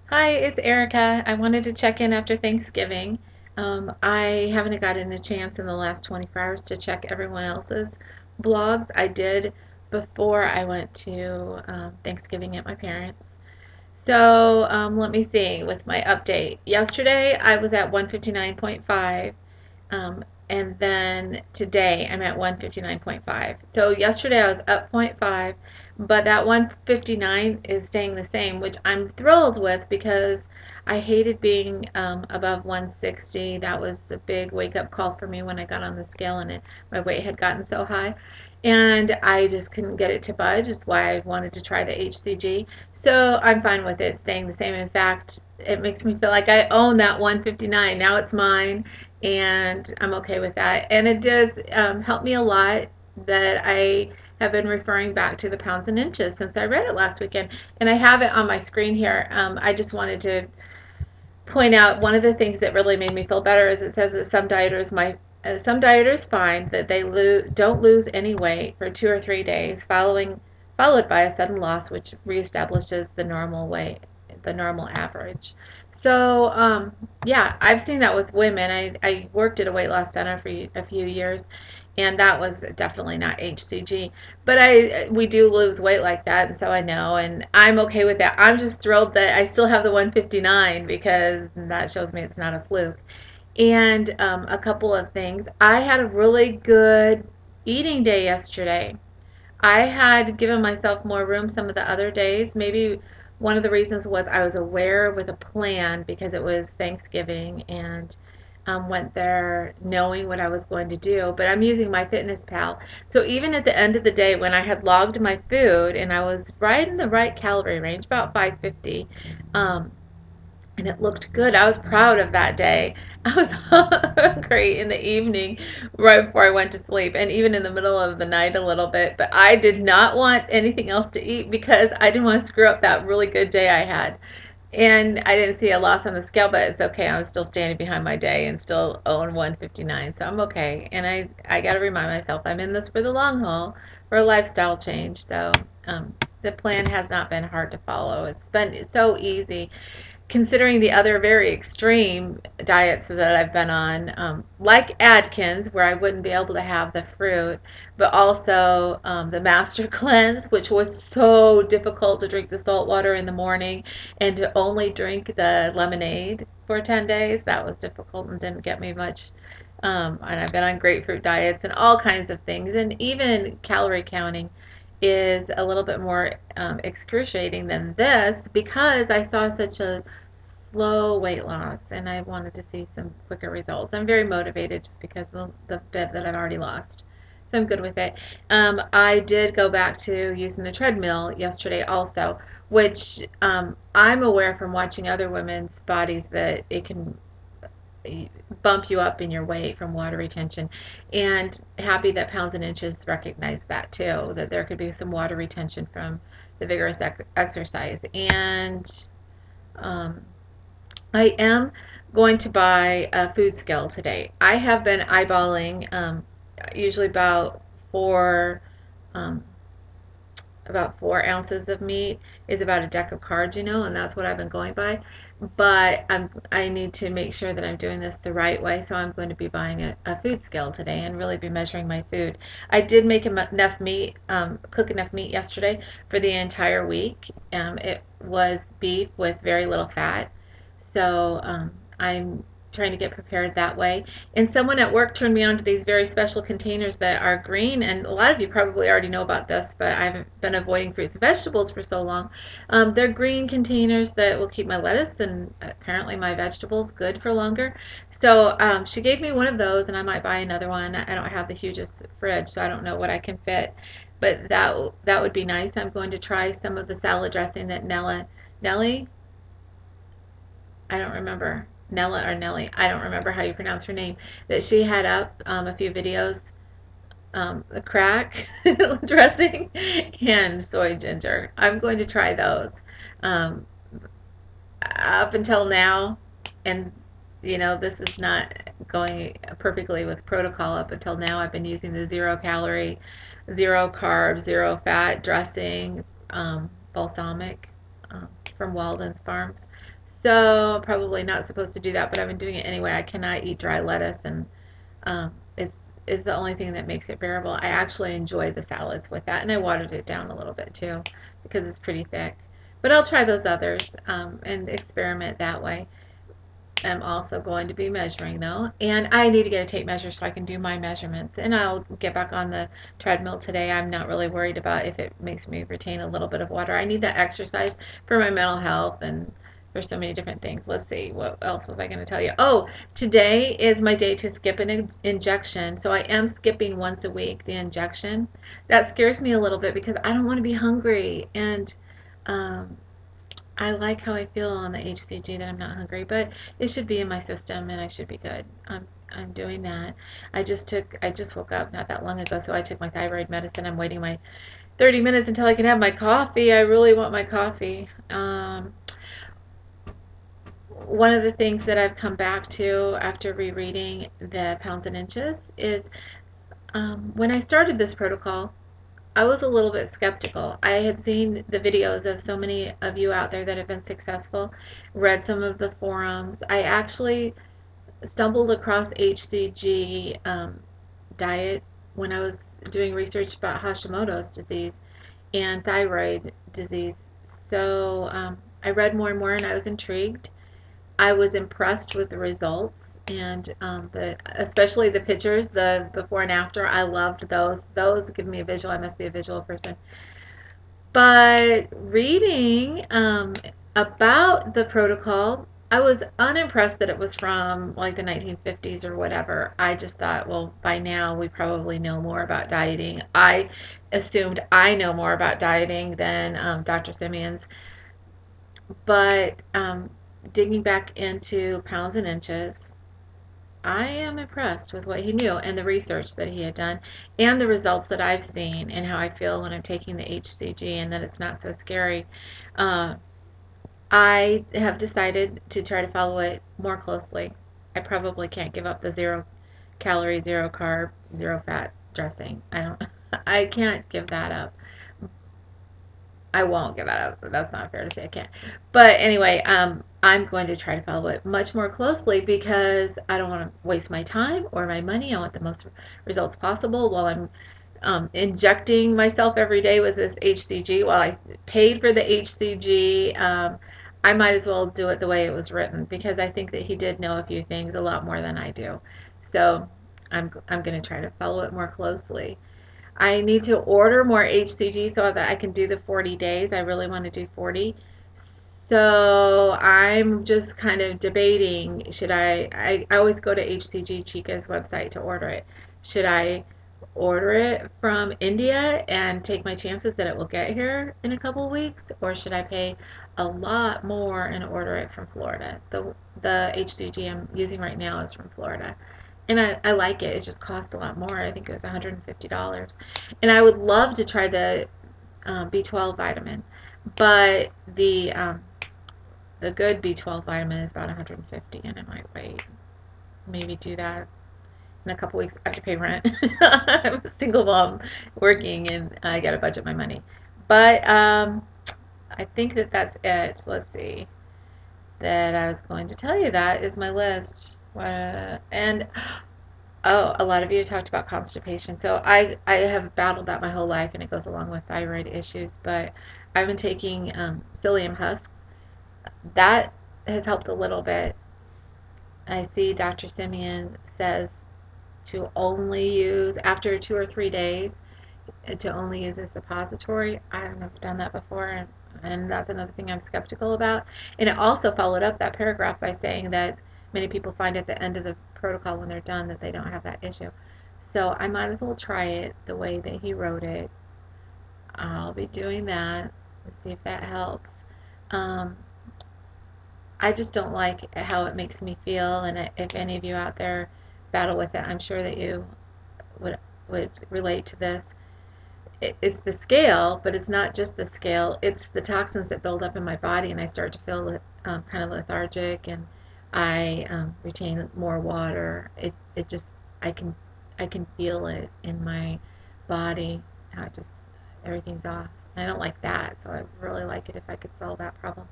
Hi, it's Erica. I wanted to check in after Thanksgiving. I haven't gotten a chance in the last 24 hours to check everyone else's blogs. I did before I went to Thanksgiving at my parents'. So let me see with my update. Yesterday I was at 159.5, and then today I'm at 159.5. So yesterday I was up zero point 0.5, but that 159 is staying the same, which I'm thrilled with because I hated being above 160. That was the big wake up call for me when I got on the scale and my weight had gotten so high. And I just couldn't get it to budge. That's why I wanted to try the HCG. So I'm fine with it staying the same. In fact, it makes me feel like I own that 159. Now it's mine, and I'm okay with that. And it does help me a lot that I have been referring back to the pounds and inches since I read it last weekend. And I have it on my screen here. I just wanted to point out one of the things that really made me feel better is it says that some dieters find that they don't lose any weight for 2 or 3 days followed by a sudden loss, which reestablishes the normal weight, the normal average. So yeah, I've seen that with women. I worked at a weight loss center for a few years, and that was definitely not HCG. But we do lose weight like that, and so I know, and I'm okay with that. I'm just thrilled that I still have the 159 because that shows me it's not a fluke. And a couple of things. I had a really good eating day yesterday. I had given myself more room some of the other days. Maybe one of the reasons was I was aware with a plan because it was Thanksgiving and went there knowing what I was going to do. But I'm using my Fitness Pal. So even at the end of the day when I had logged my food and I was right in the right calorie range, about 550, and it looked good. I was proud of that day. I was hungry in the evening right before I went to sleep and even in the middle of the night a little bit, but I did not want anything else to eat because I didn't want to screw up that really good day I had. And I didn't see a loss on the scale, but it's okay. I was still standing behind my day and still owing 159, so I'm okay. And I got to remind myself I'm in this for the long haul, for a lifestyle change. So the plan has not been hard to follow. It's been so easy considering the other very extreme diets that I've been on, like Atkins, where I wouldn't be able to have the fruit, but also the Master Cleanse, which was so difficult to drink the salt water in the morning and to only drink the lemonade for 10 days. That was difficult and didn't get me much. And I've been on grapefruit diets and all kinds of things, and even calorie counting is a little bit more excruciating than this because I saw such a slow weight loss and I wanted to see some quicker results. I'm very motivated just because of the bit that I've already lost. So I'm good with it. I did go back to using the treadmill yesterday also, which I'm aware from watching other women's bodies that it can bump you up in your weight from water retention, and happy that pounds and inches recognized that too, that there could be some water retention from the vigorous exercise. And um, I am going to buy a food scale today. I have been eyeballing usually um, about 4 ounces of meat is about a deck of cards, and that's what I've been going by. But I need to make sure that I'm doing this the right way, so I'm going to be buying a food scale today and really be measuring my food. I did make enough meat, cook enough meat yesterday for the entire week. It was beef with very little fat, so I'm trying to get prepared that way. And someone at work turned me on to these very special containers that are green, and a lot of you probably already know about this, but I've been avoiding fruits and vegetables for so long. They're green containers that will keep my lettuce and apparently my vegetables good for longer. So she gave me one of those, and I might buy another one. I don't have the hugest fridge, so I don't know what I can fit, but that would be nice. I'm going to try some of the salad dressing that Nellie, I don't remember. Nella or Nellie, I don't remember how you pronounce her name, that she had up a few videos, a crack dressing and soy ginger. I'm going to try those. Um, Up until now, and this is not going perfectly with protocol. Up until now, I've been using the 0 calorie, 0 carb, 0 fat dressing, balsamic from Walden's Farms. So probably not supposed to do that, but I've been doing it anyway. I cannot eat dry lettuce, and it's the only thing that makes it bearable. I actually enjoy the salads with that, and I watered it down a little bit too because it's pretty thick. But I'll try those others and experiment that way. I'm also going to be measuring though, and I need to get a tape measure so I can do my measurements. And I'll get back on the treadmill today. I'm not really worried about if it makes me retain a little bit of water. I need that exercise for my mental health and for so many different things. Let's see, what else was I going to tell you? Oh, today is my day to skip an injection. So I am skipping once a week the injection. That scares me a little bit because I don't want to be hungry, and um, I like how I feel on the HCG that I'm not hungry, but it should be in my system and I should be good. I'm doing that. I just woke up not that long ago, so I took my thyroid medicine. I'm waiting my 30 minutes until I can have my coffee. I really want my coffee. One of the things that I've come back to after rereading the Pounds and Inches is when I started this protocol, I was a little bit skeptical. I had seen the videos of so many of you out there that have been successful, read some of the forums. I actually stumbled across HCG diet when I was doing research about Hashimoto's disease and thyroid disease. So I read more and more, and I was intrigued. I was impressed with the results, and especially the pictures, the before and after. I loved those. Those give me a visual. I must be a visual person. But reading about the protocol, I was unimpressed that it was from like the 1950s or whatever. I just thought, well, by now we probably know more about dieting. I assumed I know more about dieting than Dr. Simeon's. But digging back into Pounds and Inches, I am impressed with what he knew and the research that he had done and the results that I've seen and how I feel when I'm taking the HCG and that it's not so scary. Uh, I have decided to try to follow it more closely. I probably can't give up the 0 calorie, 0 carb, 0 fat dressing. I can't give that up. I won't give that up. That's not fair to say I can't. But anyway, I'm going to try to follow it much more closely because I don't want to waste my time or my money. I want the most results possible while I'm injecting myself every day with this HCG. While I paid for the HCG, I might as well do it the way it was written because I think that he did know a few things a lot more than I do. So I'm going to try to follow it more closely. I need to order more HCG so that I can do the 40 days. I really want to do 40. So I'm just kind of debating, should I always go to HCG Chica's website to order it. Should I order it from India and take my chances that it will get here in a couple of weeks, or should I pay a lot more and order it from Florida? The HCG I'm using right now is from Florida. And I like it. It just costs a lot more. I think it was $150. And I would love to try the B12 vitamin, but the good B12 vitamin is about 150, and I might wait. Maybe do that in a couple weeks. I have to pay rent. I'm a single mom working, and I got to budget my money. But I think that that's it. Let's see. That I was going to tell you that is my list. And oh, a lot of you talked about constipation. So I have battled that my whole life, and it goes along with thyroid issues. But I've been taking psyllium husks. That has helped a little bit. I see Dr. Simeon says to only use after 2 or 3 days to only use a suppository. I've never done that before, and that's another thing I'm skeptical about. And it also followed up that paragraph by saying that many people find at the end of the protocol when they're done that they don't have that issue. So I might as well try it the way that he wrote it. I'll be doing that. Let's see if that helps. I just don't like how it makes me feel, and if any of you out there battle with it, I'm sure that you would relate to this. It's the scale, but it's not just the scale. It's the toxins that build up in my body, and I start to feel kind of lethargic, and I retain more water. It just I can feel it in my body. How it just everything's off. And I don't like that, so I really like it if I could solve that problem.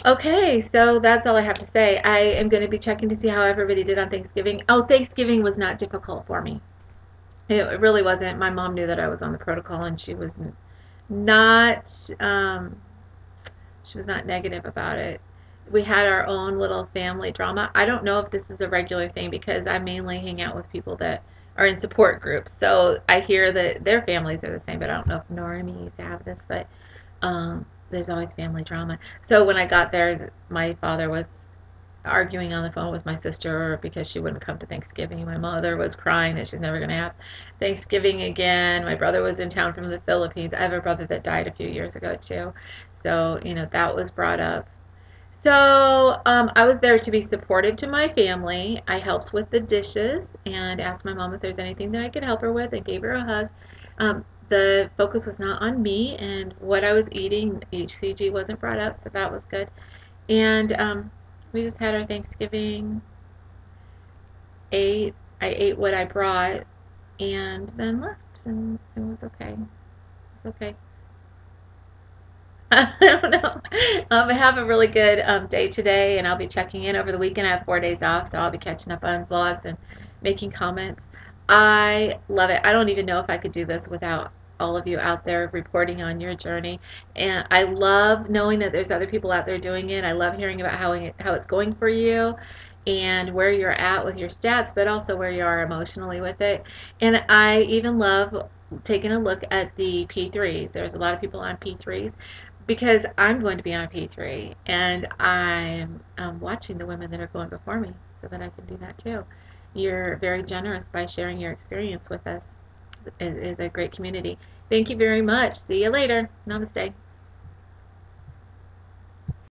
Okay, so that's all I have to say. I am going to be checking to see how everybody did on Thanksgiving. Oh, Thanksgiving was not difficult for me. It really wasn't. My mom knew that I was on the protocol, and not um, she was not negative about it. We had our own little family drama. I don't know if this is a regular thing because I mainly hang out with people that are in support groups. So I hear that their families are the same, but I don't know if normies have this. But there's always family drama. So when I got there, my father was arguing on the phone with my sister because she wouldn't come to Thanksgiving. My mother was crying that she's never going to have Thanksgiving again. My brother was in town from the Philippines. I have a brother that died a few years ago too. So, that was brought up. So, I was there to be supportive to my family. I helped with the dishes and asked my mom if there's anything that I could help her with and gave her a hug. The focus was not on me and what I was eating. HCG wasn't brought up, so that was good. And we just had our Thanksgiving, ate. I ate what I brought, and then left, and it was okay. It's okay. I don't know. I have a really good day today, and I'll be checking in over the weekend. I have 4 days off, so I'll be catching up on vlogs and making comments. I love it. I don't even know if I could do this without all of you out there reporting on your journey. And I love knowing that there's other people out there doing it. I love hearing about how it's going for you and where you're at with your stats, but also where you are emotionally with it. And I even love taking a look at the P3s. There's a lot of people on P3s because I'm going to be on P3 and I'm watching the women that are going before me so that I can do that too. You're very generous by sharing your experience with us. It is a great community. Thank you very much. See you later. Namaste.